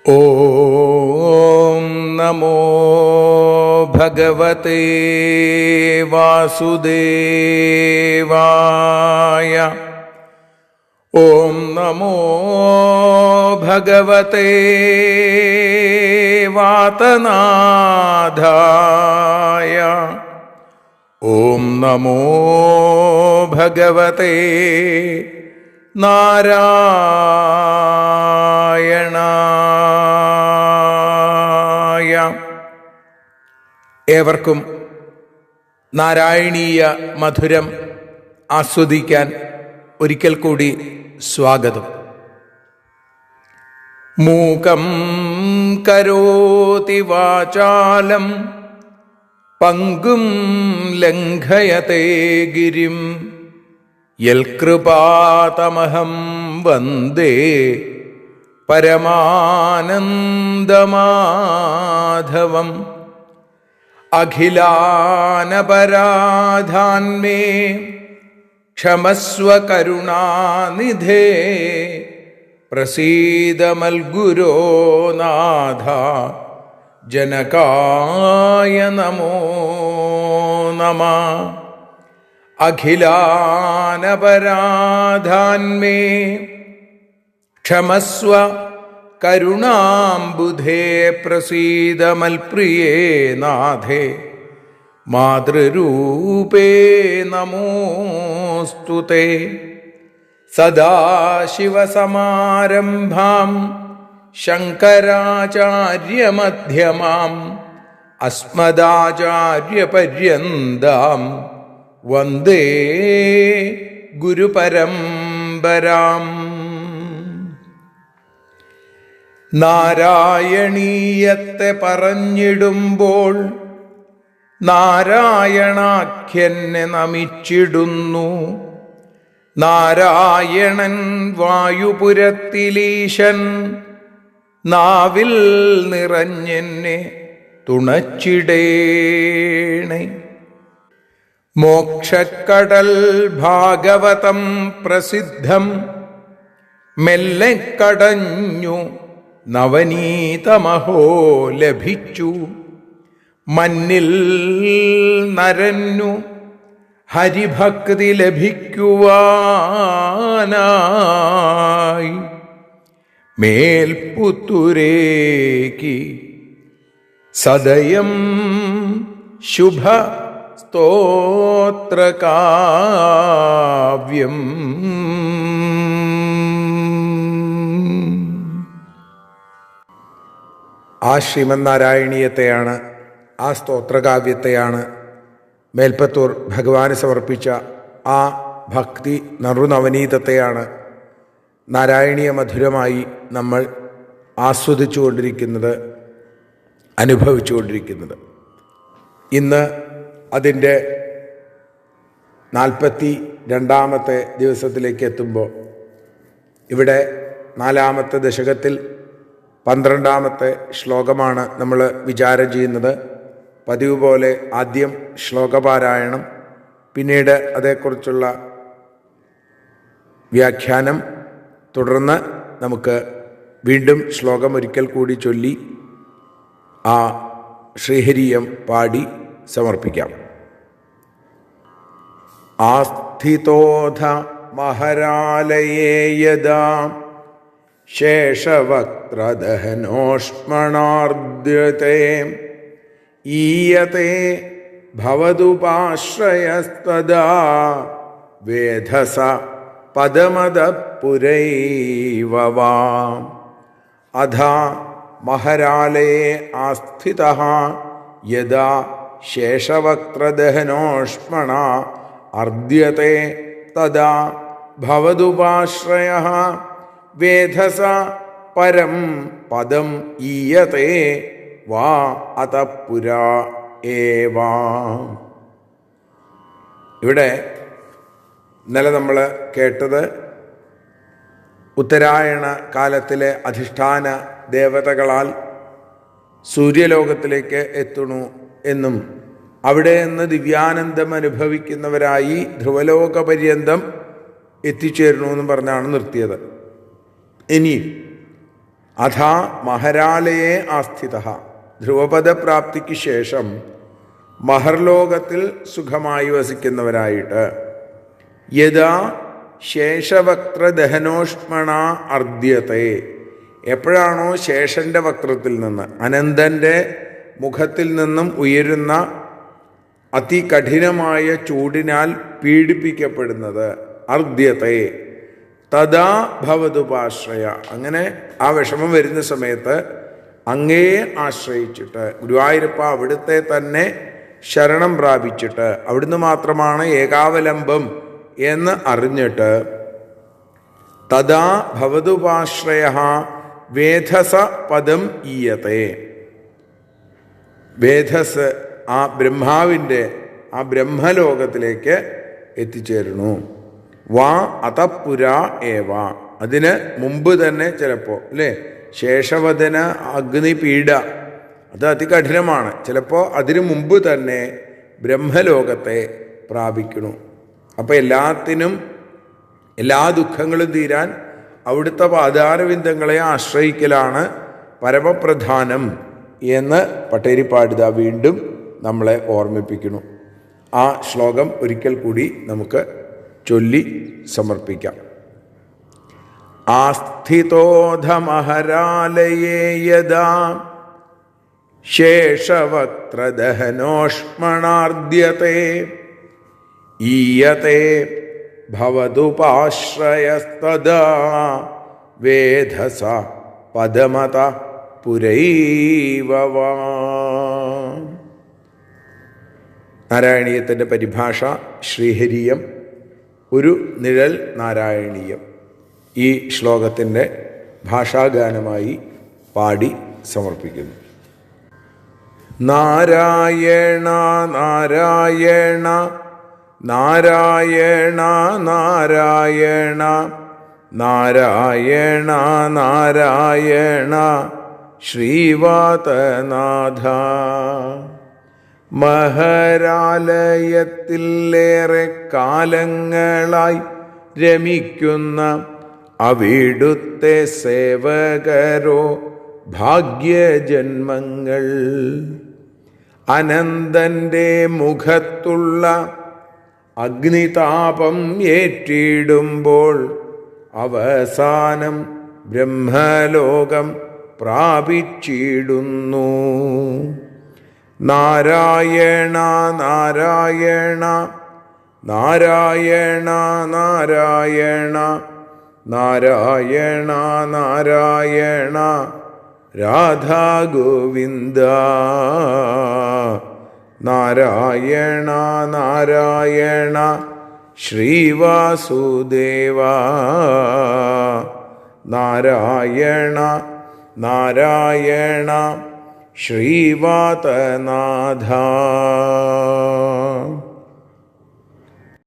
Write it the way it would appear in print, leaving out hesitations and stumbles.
ഓം നമോ ഭഗവതേ വാസുദേവായ. ഓം നമോ ഭഗവതേ വാതനാഥായ. ഓം നമോ ഭഗവതേ നാരായണായ. ഏവർക്കും നാരായണീയ മധുരം ആസ്വദിക്കാൻ ഒരിക്കൽ കൂടി സ്വാഗതം. മൂകം കരോതി വാചാലം പങ്കും ലംഘയത്തെ ഗിരിം യൽകൃപാതമഹം വന്ദേ പരമാനന്ദമാധവം. അഖിലാനപരാധാന്മേ ക്ഷമസ്വ കരുണാനിധേ പ്രസീദ മൽഗുരോ നാഥ ജനകായ നമോ നമഃ. അഖിലാനപരാധാന്മേ ക്ഷമസ്വ കരുണാംബുധേ പ്രസീദ മൽപ്രിയേ നാഥേ മാതൃരൂപേ നമോസ്തുതേ. സദാശിവസമാരംഭാം ശങ്കരാചാര്യമധ്യമാം അസ്മദാചാര്യപര്യന്താം വന്ദേ ഗുരുപരമ്പരാം. നാരായണീയത്തെ പറഞ്ഞിടുമ്പോൾ നാരായണാഖ്യനെ നമിച്ചിടുന്നു. നാരായണൻ വായുപുരത്തിലീശൻ നാവിൽ നിറഞ്ഞെന്നെ തുണച്ചിടേണേ. മോക്ഷക്കടൽ ഭാഗവതം പ്രസിദ്ധം മെല്ലെ കടഞ്ഞു നവനീതമഹോ ലഭിച്ചു. മന്നിൽ നരന്നു ഹരിഭക്തി ലഭിക്കുവാനായി മേൽപുത്തുരേക്ക് സദയം ശുഭ സ്തോത്രകാവ്യം. ആ ശ്രീമന്നാരായണീയത്തെയാണ്, ആ സ്തോത്രകാവ്യത്തെയാണ് മേൽപ്പത്തൂർ ഭഗവാന് സമർപ്പിച്ച ആ ഭക്തി നറുനവനീതത്തെയാണ് നാരായണീയ മധുരമായി നമ്മൾ ആസ്വദിച്ചുകൊണ്ടിരിക്കുന്നത്, അനുഭവിച്ചുകൊണ്ടിരിക്കുന്നത്. ഇന്ന് അതിൻ്റെ 42ാമത്തെ ദിവസത്തിലേക്ക് എത്തുമ്പോൾ ഇവിടെ 4ാമത്തെ ദശകത്തിൽ 12ാമത്തെ ശ്ലോകമാണ് നമ്മൾ വിചാരം ചെയ്യുന്നത്. പതിവ് പോലെ ആദ്യം ശ്ലോകപാരായണം, പിന്നീട് അതേക്കുറിച്ചുള്ള വ്യാഖ്യാനം, തുടർന്ന് നമുക്ക് വീണ്ടും ശ്ലോകം ഒരിക്കൽ കൂടി ചൊല്ലി ആ ശ്രീഹരിയം പാടി സമർപ്പിക്കാം. ആസ്ഥിതോധ മഹരാലയേ യദാ ശേഷവക്ത്രദഹനോഷ്മണാർദ്യത്തെ ഈയത്തെ ഭവതുപാശ്രയസ്തദാ വേധസ പദമദപുരൈവ വാം. അധാ മഹരാലയേ ആസ്ഥിതഃ യദാ ശേഷവക്ത്രദഹനോഷ്മണ അർദ്യത്തെ തദാ ഭവതുപാശ്രയഃ വേധസ പരം പദം ഈയത്തെ വാ അതപുരാ ഏവാ. ഇവിടെ ഇന്നലെ നമ്മൾ കേട്ടത് ഉത്തരായണ കാലത്തിലെ അധിഷ്ഠാന ദേവതകളാൽ സൂര്യലോകത്തിലേക്ക് എത്തുന്നു എന്നും അവിടെ നിന്ന് ദിവ്യാനന്ദം അനുഭവിക്കുന്നവരായി ധ്രുവലോക പര്യന്തം എത്തിച്ചേരണമെന്നും പറഞ്ഞാണ് നിർത്തിയത്. ഇനി അഥാ മഹരാലയെ ആസ്ഥിത. ധ്രുവപദപ്രാപ്തിക്ക് ശേഷം മഹർലോകത്തിൽ സുഖമായി വസിക്കുന്നവരായിട്ട് യഥാ ശേഷവക്ത്രദഹനോഷ്മണ അർദ്ധ്യത്തെ, എപ്പോഴാണോ ശേഷന്റെ വക്രത്തിൽ നിന്ന് അനന്തൻ്റെ മുഖത്തിൽ നിന്നും ഉയരുന്ന അതികഠിനമായ ചൂടിനാൽ പീഡിപ്പിക്കപ്പെടുന്നത്, അർദ്ധ്യത്തെ തഥാ ഭവതുപാശ്രയ, അങ്ങനെ ആ വിഷമം വരുന്ന സമയത്ത് അങ്ങയെ ആശ്രയിച്ചിട്ട് ഗുരുവായൂരപ്പ അവിടുത്തെ തന്നെ ശരണം പ്രാപിച്ചിട്ട് അവിടുന്ന് മാത്രമാണ് ഏകാവലംബം എന്ന് അറിഞ്ഞിട്ട് തഥാ ഭവതുപാശ്രയ വേധസ പദം ഈയത്തെ, വേധസ് ആ ബ്രഹ്മാവിൻ്റെ ആ ബ്രഹ്മലോകത്തിലേക്ക് എത്തിച്ചേരുന്നു. വാ അതപുര ഏവ, അതിന് മുമ്പ് തന്നെ ചിലപ്പോൾ അല്ലേ, ശേഷവദന അഗ്നിപീഡ അത് അതികഠിനമാണ്, ചിലപ്പോൾ അതിനു മുമ്പ് തന്നെ ബ്രഹ്മലോകത്തെ പ്രാപിക്കുന്നു. അപ്പോൾ എല്ലാത്തിനും എല്ലാ ദുഃഖങ്ങളും തീരാൻ അവിടുത്തെ പാതാരവിന്ദങ്ങളെ ആശ്രയിക്കലാണ് പരമപ്രധാനം എന്ന് പട്ടേരിപ്പാടിത വീണ്ടും നമ്മളെ ഓർമ്മിപ്പിക്കുന്നു. ആ ശ്ലോകം ഒരിക്കൽ കൂടി നമുക്ക് ചൊല്ലി സമർപ്പിക്കാം. ആസ്ഥിതോധമഹരാലയേ യദാ ശേഷവക്ത്രദഹനോഷ്മണാർദ്ധ്യത്തെ ഈയത്തെ ഭവതുപാശ്രയസ്തദാ വേധസ പദമത പുരൈവ വാ. നാരായണീയത്തിൻ്റെ പരിഭാഷ ശ്രീഹരിയം, ഒരു നിഴൽ നാരായണീയം. ഈ ശ്ലോകത്തിൻ്റെ ഭാഷാഗാനമായി പാടി സമർപ്പിക്കുന്നു. നാരായണ നാരായണ നാരായണ നാരായണ നാരായണ നാരായണ ശ്രീവാതനാഥ. മഹരാലയത്തിലേറെ കാലങ്ങളായി രമിക്കുന്ന അവിടുത്തെ സേവകരോ ഭാഗ്യജന്മങ്ങൾ. അനന്തൻ്റെ മുഖത്തുള്ള അഗ്നിതാപം ഏറ്റിടുമ്പോൾ അവസാനം ബ്രഹ്മലോകം പ്രാപിച്ചിടുന്നു. നാരായണ നാരായണ നാരായണ നാരായണ നാരായണ നാരായണ രാധാ ഗോവിന്ദ. നാരായണ നാരായണ ശ്രീവാസുദേവ. നാരായണ നാരായണ ശ്രീവാതനാഥ.